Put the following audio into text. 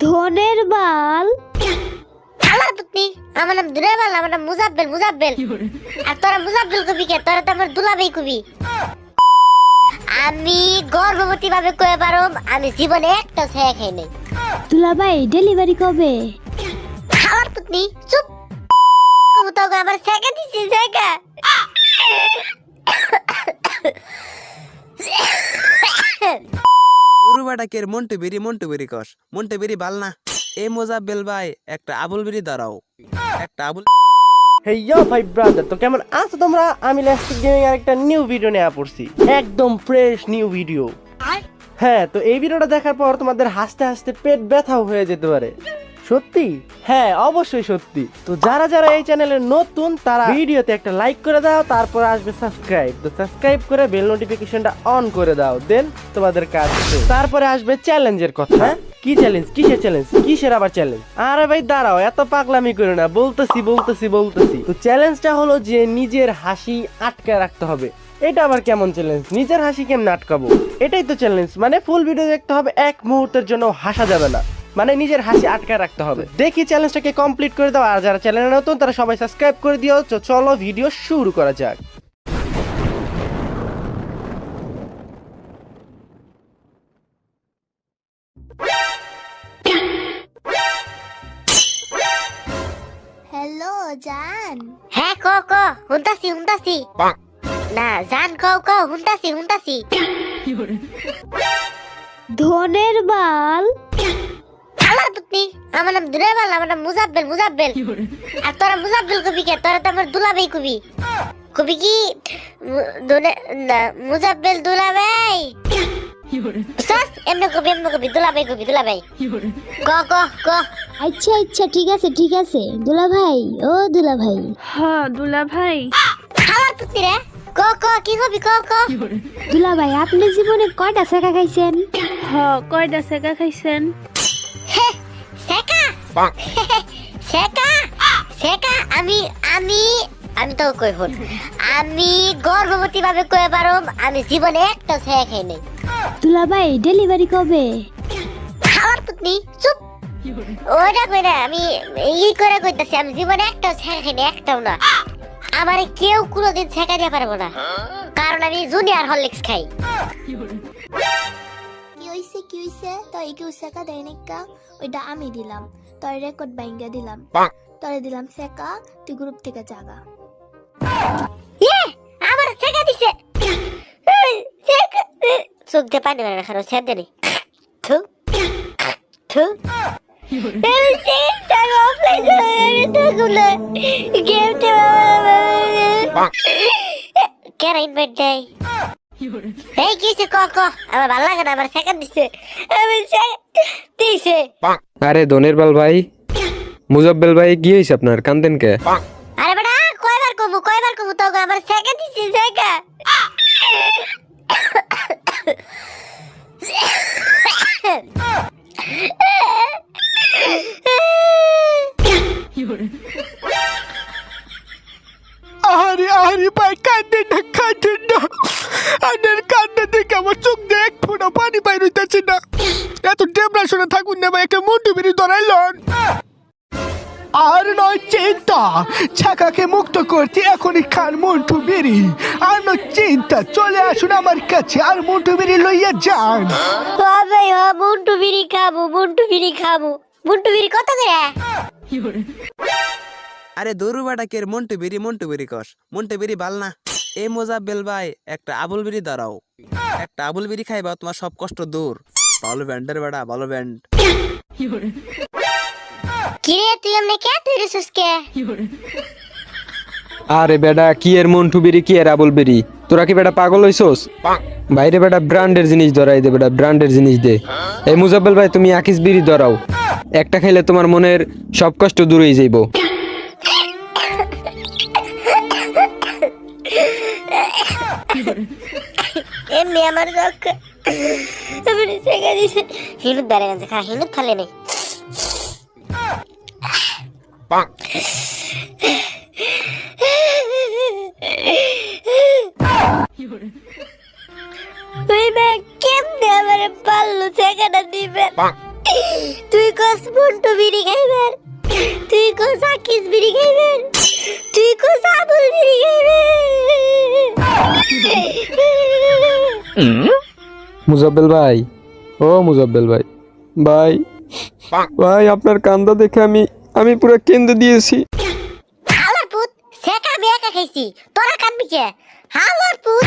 ধনের বাল। আমার পুতনি, আমার নাম ধনের বাল, আমার নাম মুজাব্বেল। আর তোরা মুজাব্বেল কবি কে? তোরা তো আমার দুলাভাই কবি। আমি গর্ভবতী ভাবে কয়ে পারো, আমি জীবনে একটা ছায়া খাই নাই। দুলাভাই ডেলিভারি কবে? আমার পুতনি চুপ। তোকে আমার ছায়া দিছি জায়গা। উরুবাটাকের মন্টু বেরি কস মন্টু বেরি বাল না। এ মোজাব্বেল ভাই একটা আবুল বেরি দাঁড়াও, একটা আবুল। হেই ইয়ো ভাই ব্রাদার, তো কেমন আছো তোমরা? আমি লাস্টিক গেমিং আর একটা নিউ ভিডিও নিয়ে পড়ছি, একদম ফ্রেশ নিউ ভিডিও। হ্যাঁ, তো এই ভিডিওটা দেখার পর তোমাদের হাসতে হাসতে পেট ব্যথাও হয়ে যেতে পারে। সত্যি? হ্যাঁ, অবশ্যই সত্যি। তো যারা যারা এই চ্যানেলে নতুন তারা ভিডিওতে একটা লাইক করে দাও, তারপর আসবে সাবস্ক্রাইব। তো সাবস্ক্রাইব করে বেল নোটিফিকেশনটা অন করে দাও, দেন তোমাদের কাজ শেষ। তারপরে আসবে চ্যালেঞ্জের কথা। হ্যাঁ, কি চ্যালেঞ্জ? কিসের চ্যালেঞ্জ? কিসের আবার চ্যালেঞ্জ? আরে ভাই দাঁড়াও, এত পাগলামি করে না, বলতেছি। তো চ্যালেঞ্জটা হলো যে নিজের হাসি আটকে রাখতে হবে। এটা আবার কেমন চ্যালেঞ্জ? নিজের হাসি কেমন আটকাবো? এটাই তো চ্যালেঞ্জ। মানে ফুল ভিডিও দেখতে হবে, এক মুহূর্তের জন্য হাসা যাবে না, মানে নিজের হাসি আটকে রাখতে হবে। দেখি চ্যালেঞ্জটাকে কমপ্লিট করে দাও। আর যারা চ্যানেলে নতুন তারা সবাই সাবস্ক্রাইব করে দিও। তো চলো ভিডিও শুরু করা যাক। হ্যালো জান। হ্যাঁ ক হুনতাছি না জান, ক হুনতাছি। ধনের বাল। আমার পুতনি, আমার নাম ধনের বাল, আমার নাম মুজাব্বেল। আর তোরা মুজাব্বেল কবি কে? তোরা তো আমার দুলাভাই কবি কি? মুজাব্বেল দুলাভাই। এমনি কবি দুলাভাই। ক আচ্ছা ঠিক আছে দুলাভাই। ও দুলাভাই। হ্যাঁ দুলা ভাই। আমার পুতনি রে, ক কি কবি? ক দুলাভাই আপনি জীবনে কয়টা শেখা খাইছেন? কয়টা সেকা খাইছেন? সেকা আমি তো কই হল, আমি গর্ভবতী ভাবে কয়ে পারো, আমি জীবনে একটা ছায়া খাই নাই। দুলাভাই ডেলিভারি কবে? আমার পুতনি চুপ। ওইটা কই না, আমি করে কইতাছি, আমি জীবনে একটা ছায়া খাই নাই, একটাও না। আমার কেউ কোনোদিন ছেকা দিতে পারবো না, কারণ আমি জুনিয়র হরলিক্স খাই। কি হইছে তোর কেউ শেখা দেয় নাকা? ওইটা আমি দিলাম, তোর রেকর্ড বাইঙ্গা দিলাম, তোরে দিলাম শেখা, তুই গ্রুপ থেকে জাগা। আমার ছেকা দিছে, চোখ দিয়ে পানি মারে রাখার ছেদ দেনি। কেন ইনভাইট দেয়? এই কিছে ক আমার ভালো লাগে না, আমার সেকেন্ড দিছে। আরে ধনের বাল ভাই, মুজাব্বেল ভাই কি হয়েছে আপনার? কান্দেন কে? আরে বেটা কয়বার কমু তো আমার সেকেন্ড দিছে জায়গা। আরে ভাই কাঁদেন না, আপনার কান্না থেকে আমার চোখ দিয়ে এক ফোঁটা পানি বাইর হইতেছে না। এত ডেপ্রেশনে থাকুন না ভাই, একটা মুন্ডু বেরি ধরাইলন। আর নয় চিন্তা, ছাকাকে মুক্ত করতে এখনই খান মন্টু বেরি। আর নয় চিন্তা, চলে আসুন আমার কাছে আর মন্টু বেরি লইয়া যান। তবে মুন্টু বিড়ি খাবো। মুন্টু বিড়ি কত করে? আরে দরুবাটাকের মন্টু বেরি কস মন্টু বেরি বাল না। এ মোজাব্বেল ভাই একটা আবুল বেরি দাঁড়াও, একটা আবুল বেরি খাইবা তোমার সব কষ্ট দূর। ভালো ব্যান্ডের বেড়া, ভালো ব্যান্ড। কিরে তুই এমনি কে তুই রিসুস কে? আরে বেটা কি এর মন্টু বেরি, কি এর আবুল বেরি? তোরা কি বেটা পাগল হইছস? বাইরে বেটা ব্র্যান্ডের জিনিস ধরাই দে, বেটা ব্র্যান্ডের জিনিস দে। এই মুজাব্বেল ভাই তুমি আকিস বিড়ি ধরাও, একটা খাইলে তোমার মনের সব কষ্ট দূর হয়ে যাইব। এমনি আমার চোখ আমি সেকা দিছে। হিনুত বেড়ে গেছে, খা হিনুত ফালে নেই। তুই কেমনে আমার পাল্লু সেকাটা দিবেন? তুই কস মন্টু বিড়ি খাইবেন, তুই কস আকিস বিড়ি খাইবেন, তুই কস আবুল বিড়ি খাইবেন। মুজাব্বেল ভাই, ও মুজাব্বেল ভাই, ভাই ভাই আপনার কান্দা দেখে আমি পুরো কেন্দ্রে দিয়েছি। হালার পুত সেকা আমি একা খাইছি, তোরা কাঁদবি কে? হালার পুত